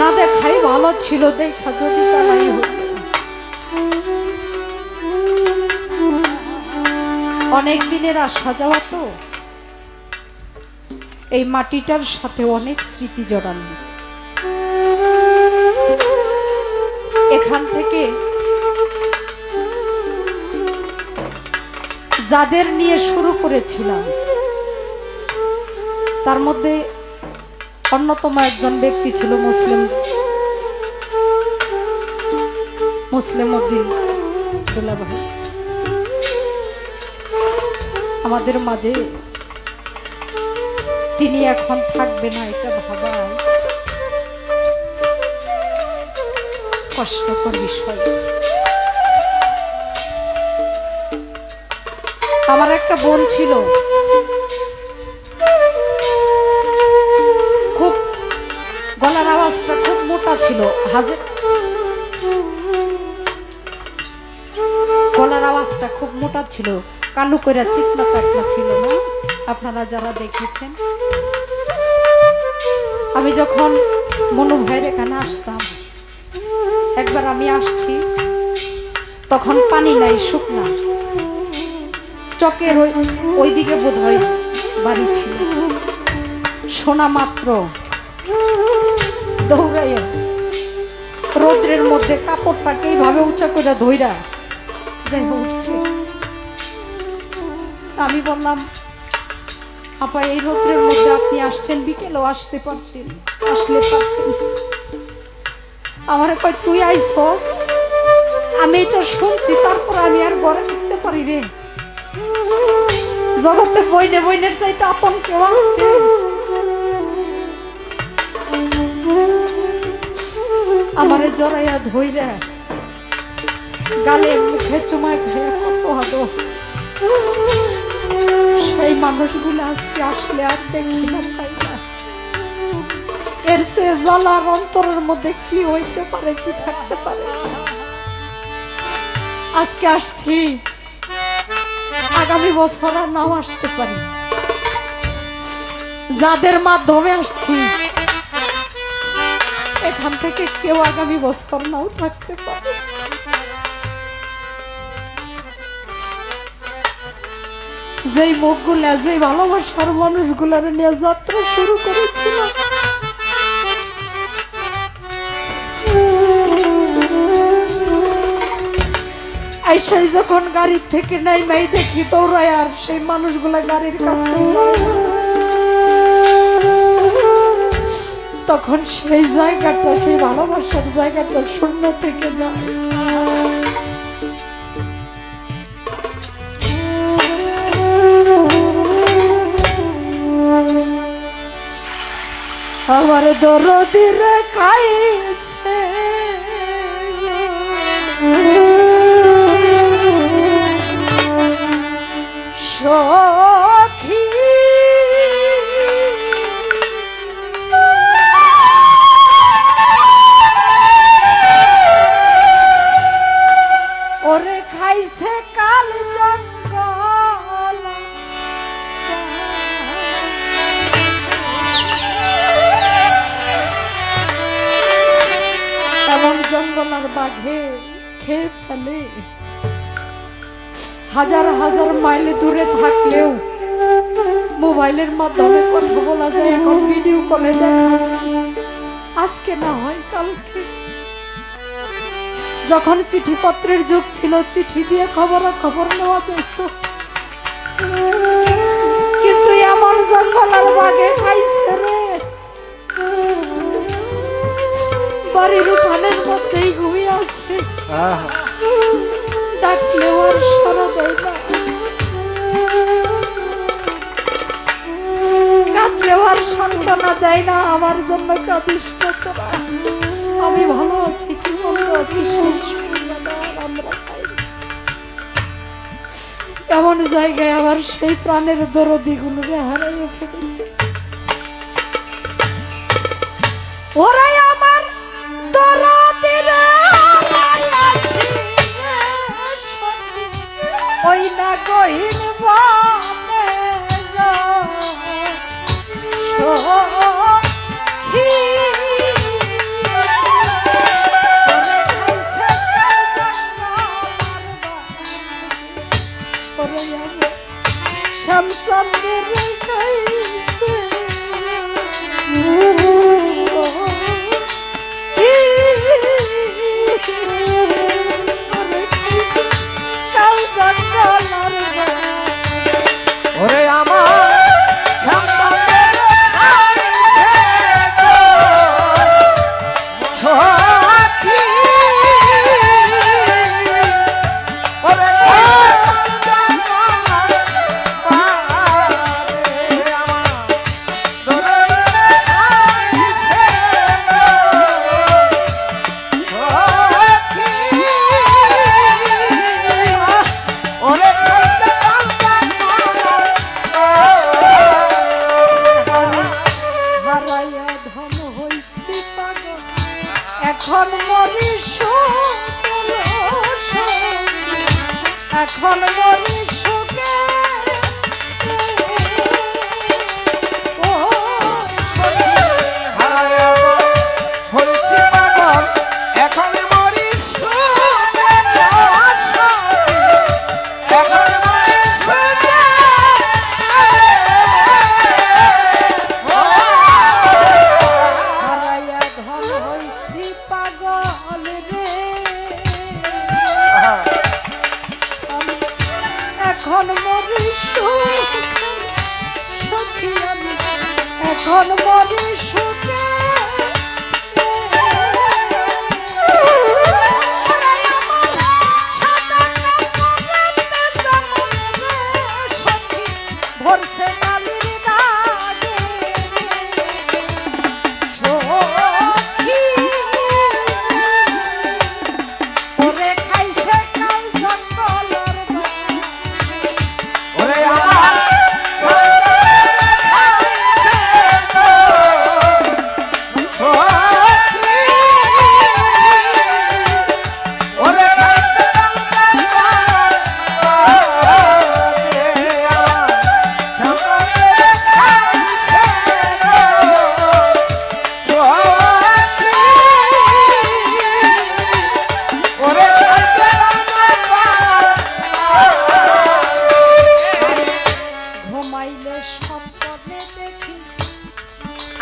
না দেখাই ভালো ছিল, দেখা যদি জানাই হতো। অনেক দিনের আসা যাওয়া তো, এই মাটিটার সাথে অনেক স্মৃতি জড়ানো। এখান থেকে যাদের নিয়ে শুরু করেছিলাম তার মধ্যে অন্যতম একজন ব্যক্তি ছিল মুসলিম উদ্দিন দুলাভাই। আমাদের মাঝে তিনি এখন থাকবে না, এটা ভাবা কষ্টকর বিষয়। আমার একটা বোন ছিল, খুব গলার আওয়াজটা খুব মোটা ছিল, গলার আওয়াজটা খুব মোটা ছিল, কালো করে চিকনা চাকনা ছিল না, আপনারা যারা দেখেছেন। আমি যখন মনু ভাইয়ের এখানে আসতাম, একবার আমি আসছি তখন পানি নাই, শুকনা, চকের ওইদিকে বোধহয় বাড়ি ছিল। শোনা মাত্র দৌড়াইয়া রৌদ্রের মধ্যে কাপড়টাকে এইভাবে উঁচা করে ধইরা যাই উঠছে। আমি বললাম, আপা এই রৌদ্রের মধ্যে আপনি আসছেন, বিকেলেও আসতে পারতেন, আসলে পারতেন। আমার কয় তুই আইসস, আমি এটা শুনছি, তারপর আমি আর ঘরে থাকতে পারি রে। জগতে বইনের চাইতে আপন কেউ আসছে। আমারে জড়াইয়া ধইরা গালে মুখে চুমায় খাইয়া কত হতো। সেই মানুষগুলো আজকে আসলে আর দেখি না, পাই না। এর সে জ্বালার অন্তরের মধ্যে কি হইতে পারে, কি থাকতে পারে। আজকে আসছি, আগামী বছর আর নাও আসতে পারি। যাদের মাধ্যমে আসছি এখান থেকে কেউ আগামী বছর নাও থাকতে পারে। যেই মুখগুলা, যেই ভালোবাসার মানুষগুলার নিয়ে যাত্রা শুরু করেছিল, আইসাই যখন গাড়ির থেকে নাইমাই দেখি দৌড়ায় আর সেই মানুষগুলা গাড়ির কাছে যায়, তখন সেই জায়গাটা, সেই ভালোবাসার জায়গাটা শূন্য থেকে যায়। আমার দরদির খাইছে সখী, ওরে খাইছে কাল জঙ্গল, এমন জঙ্গল আর বাঘে খেয়ে ফেলে। হাজার হাজার মাইল দূরে থাকলেও মোবাইলের মাধ্যমে কথা বলা যায়, এখন ভিডিও কলে দেখা, আজকে না হয় কালকে। যখন চিঠিপত্রের যুগ ছিল, চিঠি দিয়ে খবর নেওয়া যেত, কিন্তু এমন জঙ্গল আর বাঘে খাইছে রে, বাড়ির উঠানের মধ্যেই ঘুমিয়ে আছে, ডাকলেও আর সারা দেয় না, কাঁদলেও আর সান্ত্বনা দেয় না। আমার জন্য কাঁদিস না তোরা, আমি ভালো আছি, কি মন্দ আছি আমরা খাই। এমন জায়গায় আবার সেই প্রাণের দরদি গুলোকে হারাইয়ে ফেলেছে। ওরাই আমার দরদির ওই না গহীন বনে এখন মরি এখন মরি সুখে এখন মরি এখন মরি সুখে ভরসে কালির দাগে ওরে খাইছে কাল জঙ্গলের ওরে আমার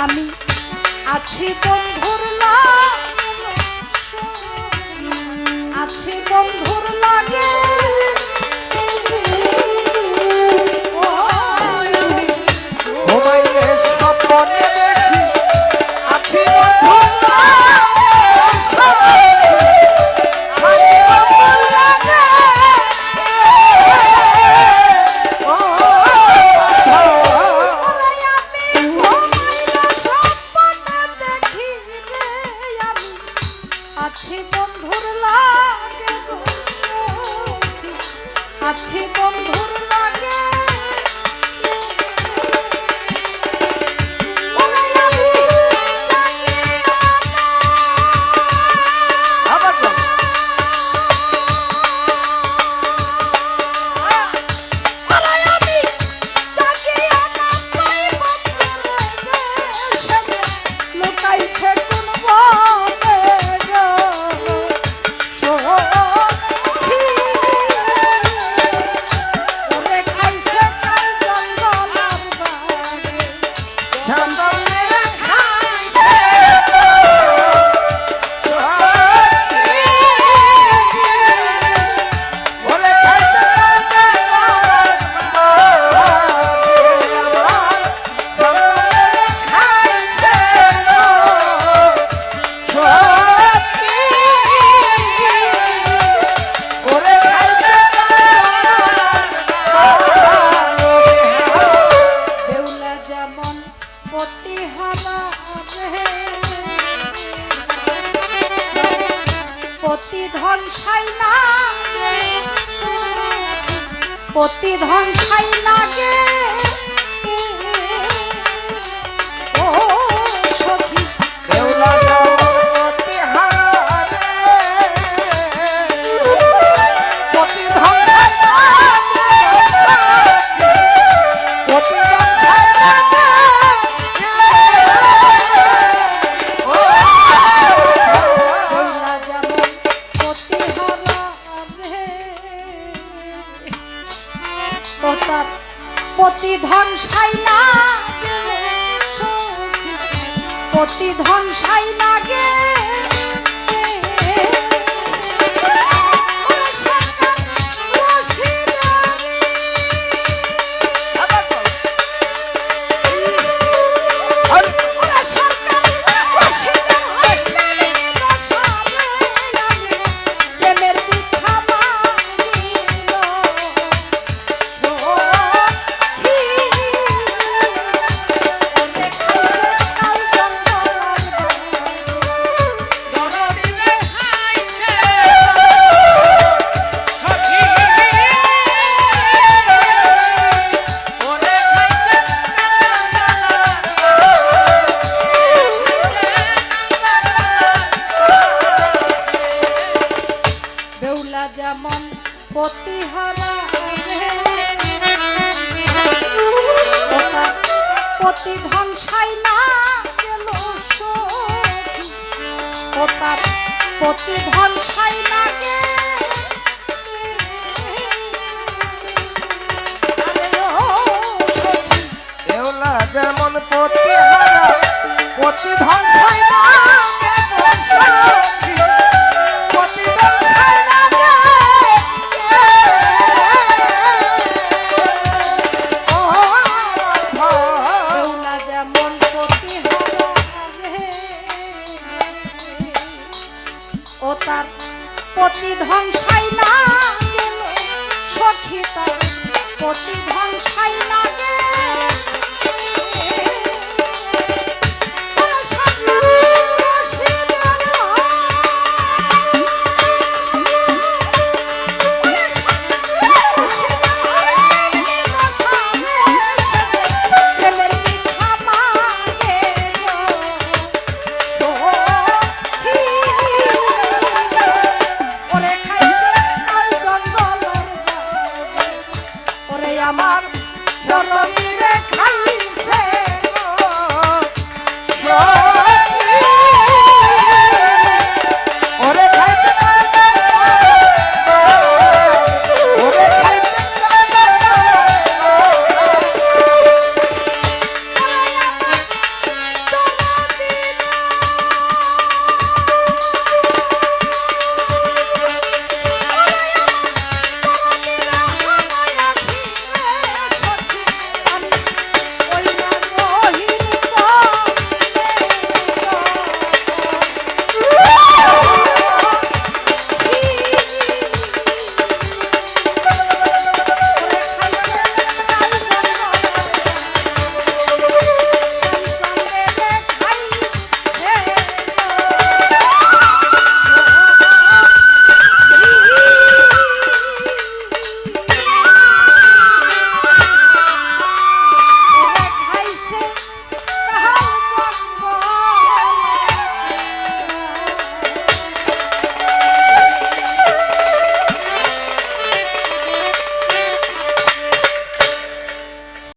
আমি আছি বন্ধুর আছি বন্ধুর লাগে ঘুমাইলে স্বপ্নে দেখি আছি বন্ধুর আছি বন্ধুর লাগে আছি বন্ধুর লাগে প্রতিধন ছাই লাগে ও সখী দেউলা জগতে হারে প্রতিধন ছাই লাগে প্রতিধন ছাই লাগে ও দেউলা যেমন প্রতিহারা রে তার প্রতিধন ছাই লাগে প্রতিধন ছাই লাগে পতিহারা রে ও তার পতি ধ্বংসাই না গেল সখী ও তার পতি ধ্বংসাই না গেল দেউলা যেমন পতি হারা পতি ধ্বংসাই না পতি ধ্বংসাই না দেউলা যেমন পতিহারা রে ও তার পতি ধ্বংসাই না গেল সখী তার পতি ধ্বংসাই না